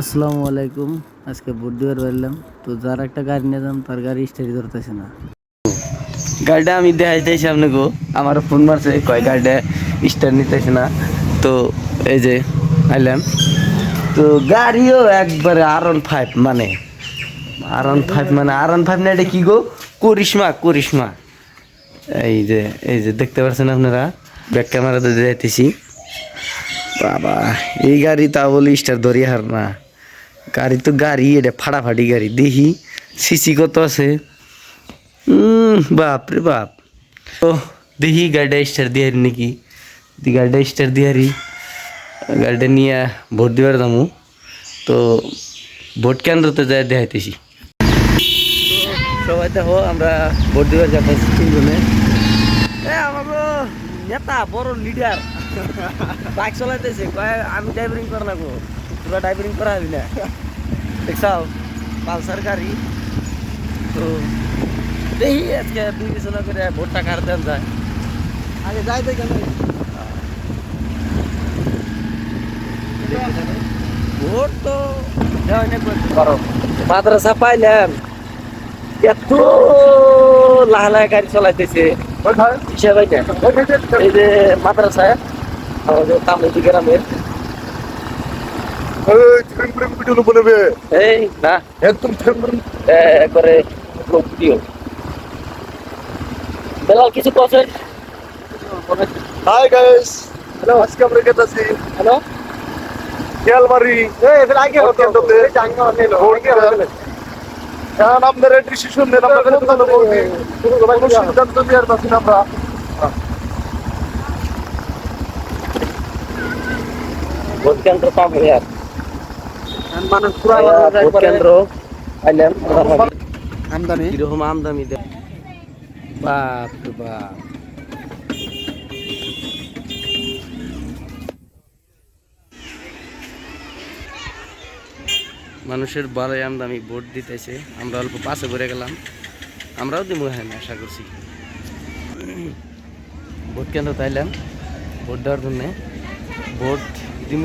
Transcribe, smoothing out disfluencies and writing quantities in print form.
আসসালামু আলাইকুম। আজকে ভোট দিবার পারলাম তো যার একটা গাড়ি নিয়ে যাম তার গাড়ি স্টার্ট ধরতেছে না। গাড়িটা আমি দেখাইতেছি আপনাকে, আমার ফোন মারছে কয় গাড়িটা স্টার্ট নিতেছে না। তো এই যে আইলাম, তো গাড়িও একবারে R15 মানে আর 1 5 না, এটা কি গো, করিশ্মা করিশ্মা। এই যে দেখতে পাচ্ছেন আপনারা, ব্যাক ক্যামেরাতে যাইতেছি। বাবা, এই গাড়ি তা বলি স্টার ধরি হার না। গাড়ি তো গাড়ি, এটা ফাটাফাটি গাড়ি। দেখি সিসি কত আছে। বাপ রে বাপ। তো দেখি গাড়িটা স্টার দিয়ে নাকি, গাড়িটা স্টার দিয়ে গাড়িটা নিয়ে ভোট দিবার যাবো। তো ভোট কেন্দ্রতে যাই দেখাইতেছি। সবাই দেখো, আমরা ভোট দিবার যাচ্ছি তিনজনে। আমাকে নেতা বড় লিডার বাইক চালাইতেছে, কয় আমি ড্রাইভারিং করা লাগবো, তোরা ড্রাইভারিং করা হবি না। দেখছাও পালসার গাড়ি। তো দেখি আজকে বিবেচনা করে ভোটটা কার দেন যায়। আগে যাই দেখে ভোট তো মাদ্রাসা পাইলাম, এত লাহ লাহ গাড়ি চালাইতেছে। এই যে মাদ্রাসায় আমাদের তামুদি গ্রামের, এই না একদম করে প্রিয় বেলাল কিছু কথা। হাই গাইস, হ্যালো, আজকে আমরা গেতাছি হ্যালো গেলবাড়ি এদের আগে কেন্দ্রতে এখন আমাদের ডিসিশন নেন, আমরা কোনো সিদ্ধান্ত নেওয়ার পাচ্ছি না আমরা। ভোট কেন্দ্র পাবো আর মানুষ ভোট কেন্দ্র আইলাম। আমদানি কিরকম আমদানি দেয়, বাপ রে বাপ। মানুষের বাড়াই আমদানি ভোট দিতেছে, আমরা অল্প পাশে ঘুরে গেলাম, আমরাও দিব হ্যাঁ আশা করছি। ভোট কেন্দ্র তাইলাম ভোট দেওয়ার জন্যে, ভোট দিব।